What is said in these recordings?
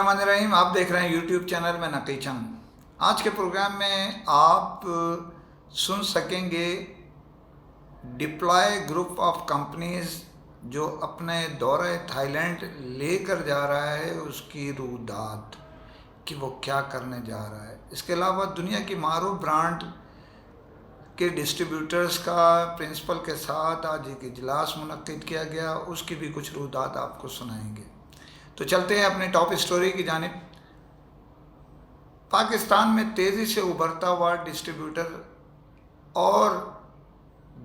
الرحمن الرحیم، آپ دیکھ رہے ہیں یوٹیوب چینل میں نقی چند۔ آج کے پروگرام میں آپ سن سکیں گے ڈپلائے گروپ آف کمپنیز جو اپنے دورہ تھائی لینڈ لے کر جا رہا ہے، اس کی رویداد کہ وہ کیا کرنے جا رہا ہے۔ اس کے علاوہ دنیا کی معروف برانڈ کے ڈسٹریبیوٹرز کا پرنسپل کے ساتھ آج ایک اجلاس منعقد کیا گیا، اس کی بھی کچھ رویداد آپ کو سنائیں گے۔ تو چلتے ہیں اپنے ٹاپ اسٹوری کی جانب۔ پاکستان میں تیزی سے ابھرتا ہوا ڈسٹریبیوٹر اور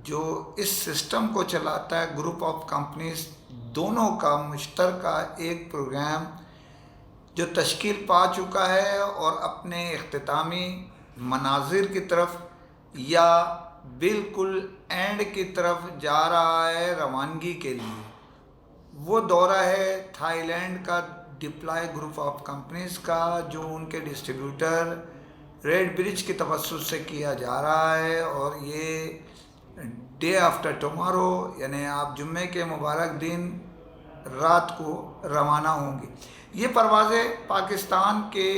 جو اس سسٹم کو چلاتا ہے گروپ آف کمپنیز، دونوں کا مشترکہ ایک پروگرام جو تشکیل پا چکا ہے اور اپنے اختتامی مناظر کی طرف یا بالکل اینڈ کی طرف جا رہا ہے روانگی کے لیے۔ وہ دورہ ہے تھائی لینڈ کا ڈپلائے گروپ آف کمپنیز کا، جو ان کے ڈسٹریبیوٹر ریڈ برج کی توسط سے کیا جا رہا ہے، اور یہ ڈے آفٹر ٹمارو یعنی آپ جمعے کے مبارک دن رات کو روانہ ہوں گی۔ یہ پروازیں پاکستان کے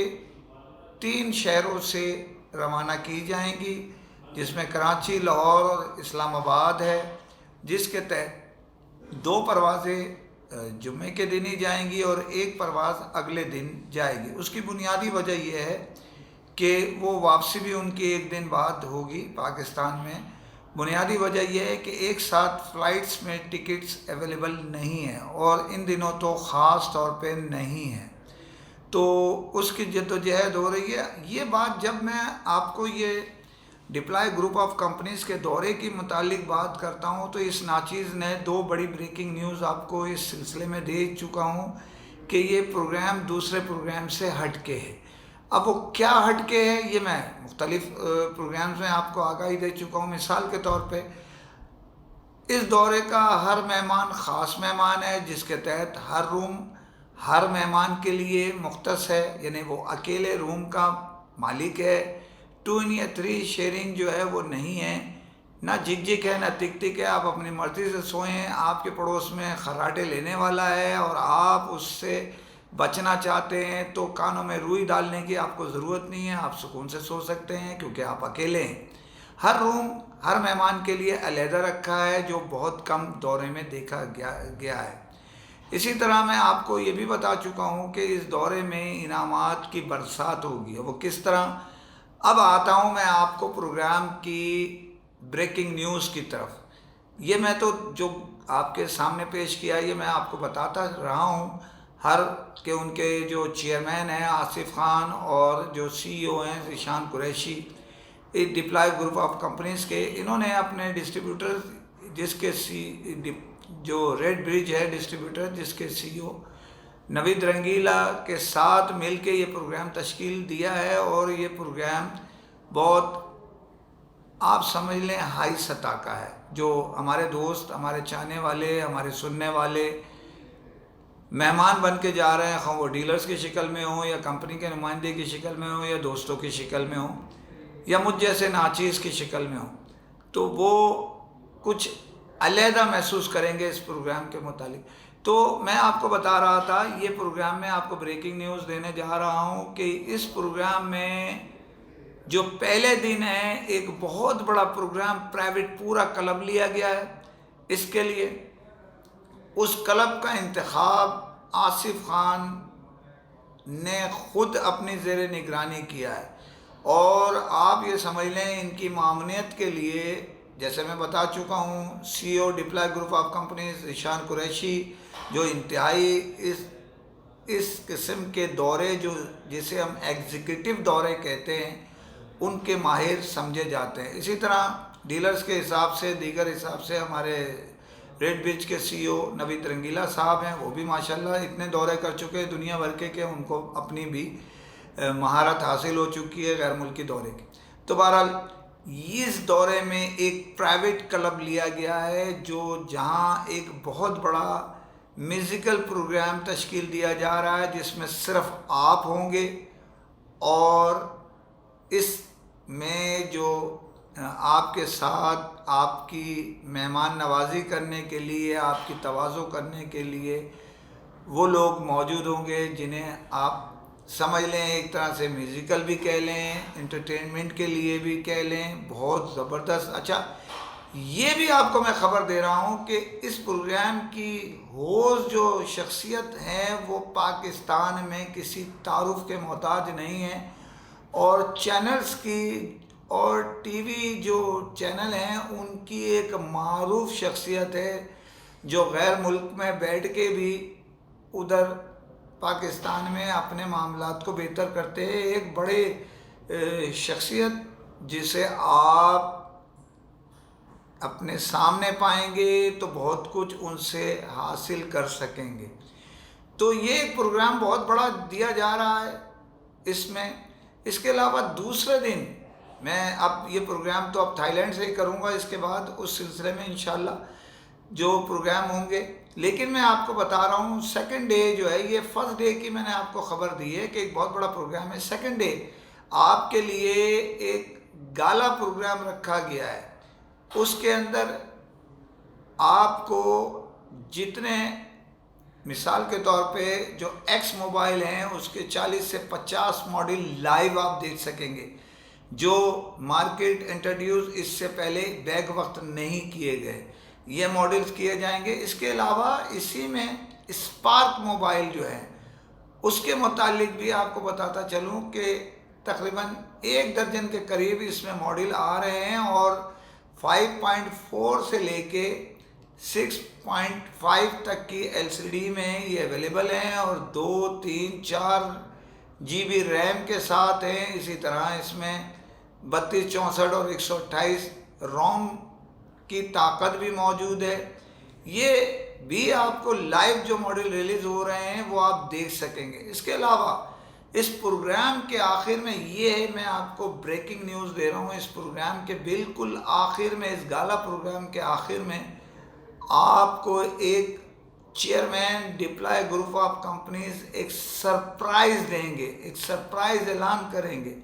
3 شہروں سے روانہ کی جائیں گی، جس میں کراچی، لاہور اور اسلام آباد ہے، جس کے تحت 2 پروازیں جمعے کے دن ہی جائیں گی اور 1 پرواز اگلے دن جائے گی۔ اس کی بنیادی وجہ یہ ہے کہ وہ واپسی بھی ان کی 1 دن بعد ہوگی پاکستان میں۔ بنیادی وجہ یہ ہے کہ ایک ساتھ فلائٹس میں ٹکٹس اویلیبل نہیں ہیں، اور ان دنوں تو خاص طور پہ نہیں ہیں، تو اس کی جدوجہد ہو رہی ہے۔ یہ بات جب میں آپ کو یہ ڈپلائے گروپ آف کمپنیز کے دورے کی متعلق بات کرتا ہوں، تو اس ناچیز نے 2 بڑی بریکنگ نیوز آپ کو اس سلسلے میں دے چکا ہوں کہ یہ پروگرام دوسرے پروگرام سے ہٹ کے ہے۔ اب وہ کیا ہٹ کے ہے، یہ میں مختلف پروگرامز میں آپ کو آگاہی دے چکا ہوں۔ مثال کے طور پہ اس دورے کا ہر مہمان خاص مہمان ہے، جس کے تحت ہر روم ہر مہمان کے لیے مختص ہے، یعنی وہ اکیلے روم کا مالک ہے۔ 2-3 شیئرنگ جو ہے وہ نہیں ہے، نہ جھک جھک ہے نہ تک تک ہے، آپ اپنی مرضی سے سوئیں۔ آپ کے پڑوس میں خراٹے لینے والا ہے اور آپ اس سے بچنا چاہتے ہیں تو کانوں میں روئی ڈالنے کی آپ کو ضرورت نہیں ہے، آپ سکون سے سو سکتے ہیں کیونکہ آپ اکیلے ہیں۔ ہر روم ہر مہمان کے لیے علیحدہ رکھا ہے، جو بہت کم دورے میں دیکھا گیا ہے۔ اسی طرح میں آپ کو یہ بھی بتا چکا ہوں کہ اس دورے میں انعامات کی برسات ہوگی۔ وہ کس طرح؟ اب آتا ہوں میں آپ کو پروگرام کی بریکنگ نیوز کی طرف۔ یہ میں تو جو آپ کے سامنے پیش کیا، یہ میں آپ کو بتاتا رہا ہوں کہ ان کے جو چیئرمین ہیں آصف خان اور جو سی ای او ہیں ذیشان قریشی، اس ڈپلائے گروپ آف کمپنیز کے، انہوں نے اپنے ڈسٹریبیوٹر جس کے جو ریڈ برج ہے ڈسٹریبیوٹر، جس کے سی ای او نوید رنگیلا کے ساتھ مل کے یہ پروگرام تشکیل دیا ہے، اور یہ پروگرام بہت آپ سمجھ لیں ہائی سطح کا ہے۔ جو ہمارے دوست، ہمارے چاہنے والے، ہمارے سننے والے مہمان بن کے جا رہے ہیں، خواہ وہ ڈیلرز کی شکل میں ہوں یا کمپنی کے نمائندے کی شکل میں ہوں یا دوستوں کی شکل میں ہوں یا مجھ جیسے ناچیز کی شکل میں ہوں، تو وہ کچھ علیحدہ محسوس کریں گے اس پروگرام کے متعلق۔ تو میں آپ کو بتا رہا تھا، یہ پروگرام میں آپ کو بریکنگ نیوز دینے جا رہا ہوں کہ اس پروگرام میں جو پہلے دن ہے ایک بہت بڑا پروگرام پرائیویٹ پورا کلب لیا گیا ہے اس کے لیے۔ اس کلب کا انتخاب آصف خان نے خود اپنی زیر نگرانی کیا ہے، اور آپ یہ سمجھ لیں ان کی معاونت کے لیے، جیسے میں بتا چکا ہوں، C O deploy group of companies Zeeshan Qureshi, جو انتہائی اس قسم کے دورے جسے ہم ایگزیکٹو دورے کہتے ہیں، ان کے ماہر سمجھے جاتے ہیں۔ اسی طرح ڈیلرز کے حساب سے، دیگر حساب سے ہمارے ریڈ برج کے سی او نوید رنگیلا صاحب ہیں، وہ بھی ماشاءاللہ اتنے دورے کر چکے ہیں دنیا بھر کے کہ ان کو اپنی بھی مہارت حاصل ہو چکی ہے غیر ملکی دورے کی۔ تو بہرحال اس دورے میں ایک پرائیویٹ کلب لیا گیا ہے، جہاں ایک بہت بڑا میوزیکل پروگرام تشکیل دیا جا رہا ہے، جس میں صرف آپ ہوں گے، اور اس میں جو آپ کے ساتھ آپ کی مہمان نوازی کرنے کے لیے، آپ کی تواضع کرنے کے لیے وہ لوگ موجود ہوں گے جنہیں آپ سمجھ لیں ایک طرح سے میوزیکل بھی کہہ لیں، انٹرٹینمنٹ کے لیے بھی کہہ لیں، بہت زبردست۔ اچھا، یہ بھی آپ کو میں خبر دے رہا ہوں کہ اس پروگرام کی ہوسٹ جو شخصیت ہیں وہ پاکستان میں کسی تعارف کے محتاج نہیں ہیں، اور چینلز کی اور ٹی وی جو چینل ہیں ان کی ایک معروف شخصیت ہے جو غیر ملک میں بیٹھ کے بھی ادھر پاکستان میں اپنے معاملات کو بہتر کرتے ہیں۔ ایک بڑے شخصیت جسے آپ اپنے سامنے پائیں گے تو بہت کچھ ان سے حاصل کر سکیں گے۔ تو یہ ایک پروگرام بہت بڑا دیا جا رہا ہے اس میں۔ اس کے علاوہ دوسرے دن میں اب یہ پروگرام تو اب تھائی لینڈ سے ہی کروں گا، اس کے بعد اس سلسلے میں انشاءاللہ جو پروگرام ہوں گے، لیکن میں آپ کو بتا رہا ہوں سیکنڈ ڈے جو ہے، یہ فرسٹ ڈے کی میں نے آپ کو خبر دی ہے کہ ایک بہت بڑا پروگرام ہے۔ سیکنڈ ڈے آپ کے لیے ایک گالا پروگرام رکھا گیا ہے، اس کے اندر آپ کو جتنے مثال کے طور پہ جو ایکس موبائل ہیں اس کے 40 سے 50 ماڈل لائیو آپ دیکھ سکیں گے، جو مارکیٹ انٹروڈیوس اس سے پہلے بیک وقت نہیں کیے گئے، یہ ماڈلز کیے جائیں گے۔ اس کے علاوہ اسی میں اسپارک موبائل جو ہے اس کے متعلق بھی آپ کو بتاتا چلوں کہ تقریباً 1 درجن کے قریب اس میں ماڈل آ رہے ہیں، اور 5.4 سے لے کے 6.5 تک کی ایل سی ڈی میں یہ اویلیبل ہیں، اور 2 3 4 جی بی ریم کے ساتھ ہیں۔ اسی طرح اس میں 32 64 اور 128 روم کی طاقت بھی موجود ہے۔ یہ بھی آپ کو لائیو جو ماڈل ریلیز ہو رہے ہیں وہ آپ دیکھ سکیں گے۔ اس کے علاوہ اس پروگرام کے آخر میں یہ ہے، میں آپ کو بریکنگ نیوز دے رہا ہوں، اس پروگرام کے بالکل آخر میں، اس گالا پروگرام کے آخر میں آپ کو ایک chairman deploy group of companies ایک سرپرائز دیں گے، ایک سرپرائز اعلان کریں گے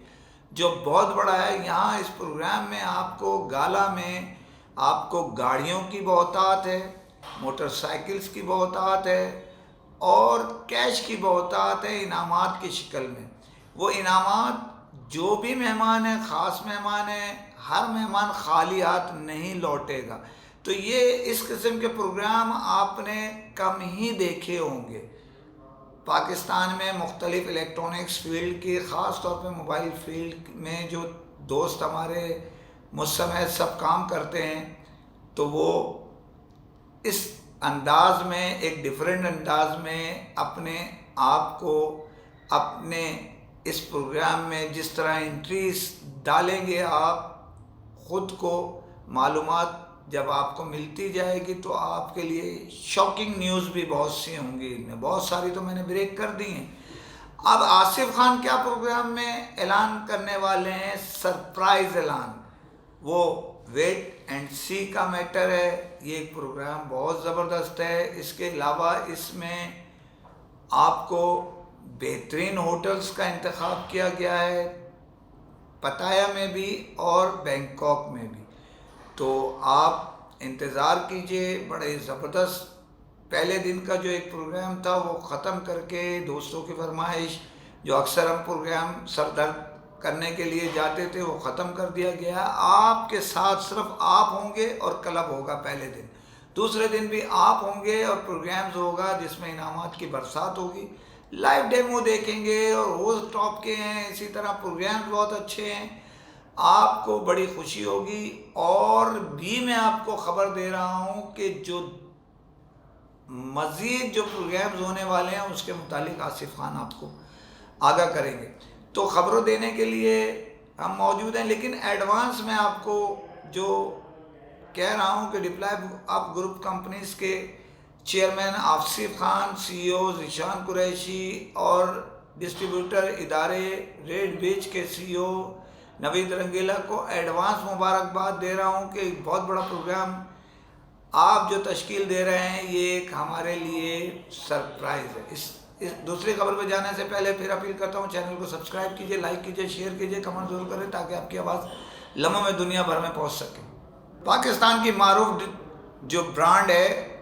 جو بہت بڑا ہے۔ یہاں اس پروگرام میں آپ کو گالا میں آپ کو گاڑیوں کی بہتات ہے، موٹر سائیکلز کی بہتات ہے، اور کیش کی بہتات ہے انعامات کی شکل میں۔ وہ انعامات جو بھی مہمان ہیں، خاص مہمان ہیں، ہر مہمان خالی ہاتھ نہیں لوٹے گا۔ تو یہ اس قسم کے پروگرام آپ نے کم ہی دیکھے ہوں گے پاکستان میں۔ مختلف الیکٹرونکس فیلڈ کی، خاص طور پہ موبائل فیلڈ میں جو دوست ہمارے مستمع سب کام کرتے ہیں، تو وہ اس انداز میں، ایک ڈیفرنٹ انداز میں اپنے آپ کو اپنے اس پروگرام میں جس طرح انٹریز ڈالیں گے، آپ خود کو معلومات جب آپ کو ملتی جائے گی تو آپ کے لیے شاکنگ نیوز بھی بہت سی ہوں گی۔ بہت ساری تو میں نے بریک کر دی ہیں۔ اب آصف خان کیا پروگرام میں اعلان کرنے والے ہیں؟ سرپرائز اعلان، وہ ویٹ اینڈ سی کا میٹر ہے۔ یہ ایک پروگرام بہت زبردست ہے۔ اس کے علاوہ اس میں آپ کو بہترین ہوٹلز کا انتخاب کیا گیا ہے، پتایا میں بھی اور بینکاک میں بھی۔ تو آپ انتظار کیجئے، بڑے زبردست۔ پہلے دن کا جو ایک پروگرام تھا وہ ختم کر کے دوستوں کی فرمائش، جو اکثر ہم پروگرام سر درد کرنے کے لیے جاتے تھے، وہ ختم کر دیا گیا۔ آپ کے ساتھ صرف آپ ہوں گے اور کلب ہوگا پہلے دن۔ دوسرے دن بھی آپ ہوں گے اور پروگرامز ہوگا جس میں انعامات کی برسات ہوگی، لائیو ڈیمو دیکھیں گے، اور ہوسٹ ٹاپ کے ہیں، اسی طرح پروگرامز بہت اچھے ہیں، آپ کو بڑی خوشی ہوگی۔ اور بھی میں آپ کو خبر دے رہا ہوں کہ جو مزید جو پروگرامز ہونے والے ہیں اس کے متعلق آصف خان آپ کو آگاہ کریں گے۔ تو خبروں دینے کے لیے ہم موجود ہیں، لیکن ایڈوانس میں آپ کو جو کہہ رہا ہوں کہ ڈپلائی آف گروپ کمپنیز کے چیئرمین آصف خان، سی او ذیشان قریشی، اور ڈسٹریبیوٹر ادارے ریڈ بیچ کے سی او نوید رنگیلا کو ایڈوانس مبارکباد دے رہا ہوں کہ ایک بہت بڑا پروگرام آپ جو تشکیل دے رہے ہیں، یہ ایک ہمارے لیے سرپرائز ہے۔ اس دوسری خبر پہ جانے سے پہلے پھر اپیل کرتا ہوں، چینل کو سبسکرائب کیجئے، لائک کیجئے، شیئر کیجئے، کمنٹ ضرور کریں تاکہ آپ کی آواز لمحوں میں دنیا بھر میں پہنچ سکے۔ پاکستان کی معروف جو برانڈ ہے،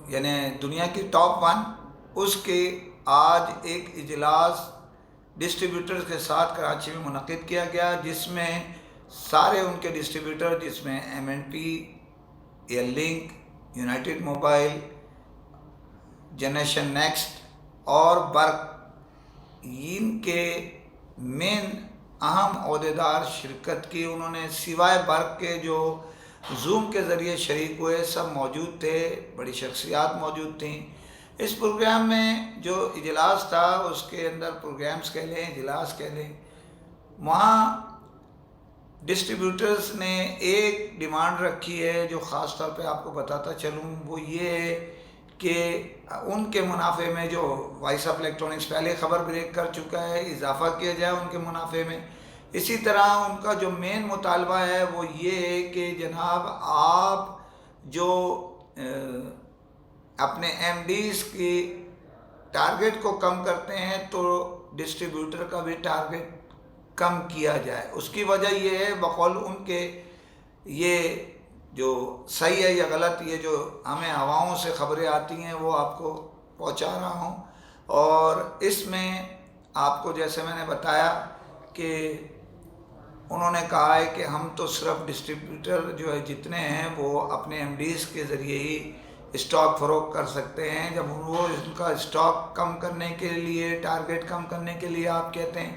یعنی دنیا کی ٹاپ 1، اس کے آج ایک اجلاس ڈسٹریبیوٹر کے ساتھ کراچی میں منعقد کیا گیا، جس میں سارے ان کے ڈسٹریبیوٹر، جس میں M&P، Air Link, United Mobile, Generation Next اور برق، ان کے مین اہم عہدیدار شرکت کی۔ انہوں نے سوائے برق کے جو زوم کے ذریعے شریک ہوئے سب موجود تھے، بڑی شخصیات موجود تھیں۔ اس پروگرام میں جو اجلاس تھا، اس کے اندر پروگرامز کہہ لیں، اجلاس کہہ لیں، وہاں ڈسٹریبیوٹرز نے ایک ڈیمانڈ رکھی ہے جو خاص طور پہ آپ کو بتاتا چلوں، وہ یہ ہے کہ ان کے منافع میں، جو وائس آف الیکٹرانکس پہلے خبر بریک کر چکا ہے، اضافہ کیا جائے ان کے منافع میں۔ اسی طرح ان کا جو مین مطالبہ ہے وہ یہ ہے کہ جناب آپ جو اپنے MDs کی ٹارگٹ کو کم کرتے ہیں تو ڈسٹریبیوٹر کا بھی ٹارگٹ کم کیا جائے۔ اس کی وجہ یہ ہے، بقول ان کے، یہ جو صحیح ہے یا غلط، یہ جو ہمیں ہواؤں سے خبریں آتی ہیں وہ آپ کو پہنچا رہا ہوں۔ اور اس میں آپ کو جیسے میں نے بتایا کہ انہوں نے کہا ہے کہ ہم تو صرف ڈسٹریبیوٹر جو ہے جتنے ہیں وہ اپنے MDs کے ذریعے ہی اسٹاک فروخت کر سکتے ہیں۔ جب وہ ان کا اسٹاک کم کرنے کے لیے، ٹارگٹ کم کرنے کے لیے آپ کہتے ہیں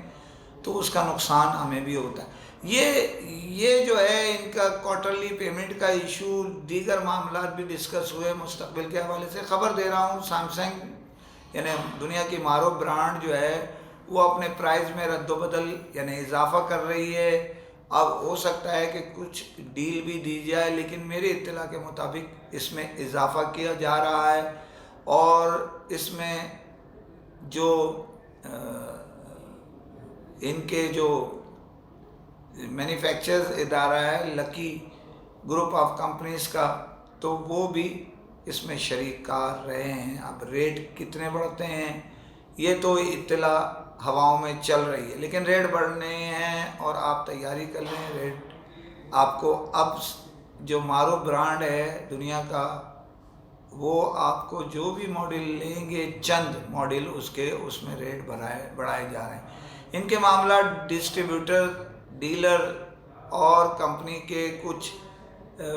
تو اس کا نقصان ہمیں بھی ہوتا ہے۔ یہ جو ہے ان کا کوارٹرلی پیمنٹ کا ایشو، دیگر معاملات بھی ڈسکس ہوئے مستقبل کے حوالے سے۔ خبر دے رہا ہوں، سیمسنگ یعنی دنیا کی معروف برانڈ جو ہے وہ اپنے پرائز میں رد و بدل یعنی اضافہ کر رہی ہے۔ اب ہو سکتا ہے کہ کچھ ڈیل بھی دی جائے، لیکن میری اطلاع کے مطابق اس میں اضافہ کیا جا رہا ہے۔ اور اس میں جو ان کے جو مینوفیکچرز ادارہ ہے لکی گروپ آف کمپنیز کا، تو وہ بھی اس میں شریک کار رہے ہیں۔ اب ریٹ کتنے بڑھتے ہیں یہ تو اطلاع ہواؤں میں چل رہی ہے، لیکن ریٹ بڑھنے ہیں اور آپ تیاری کر لیں۔ ریٹ آپ کو اب جو معروف برانڈ ہے دنیا کا، وہ آپ کو جو بھی ماڈل لیں گے، چند ماڈل اس میں ریٹ بڑھائے جا رہے ہیں۔ ان کے معاملات ڈسٹریبیوٹر، ڈیلر اور کمپنی کے کچھ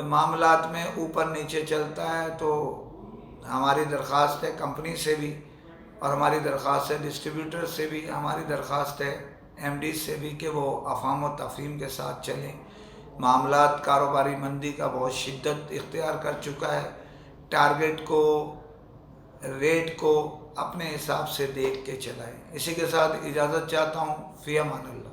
معاملات میں اوپر نیچے چلتا ہے، تو ہماری درخواست ہے کمپنی سے بھی، اور ہماری درخواست ہے ڈسٹریبیوٹر سے بھی، ہماری درخواست ہے MD سے بھی کہ وہ افہام و تفہیم کے ساتھ چلیں۔ معاملات کاروباری مندی کا بہت شدت اختیار کر چکا ہے۔ ٹارگٹ کو، ریٹ کو اپنے حساب سے دیکھ کے چلائیں۔ اسی کے ساتھ اجازت چاہتا ہوں، فی امان اللہ۔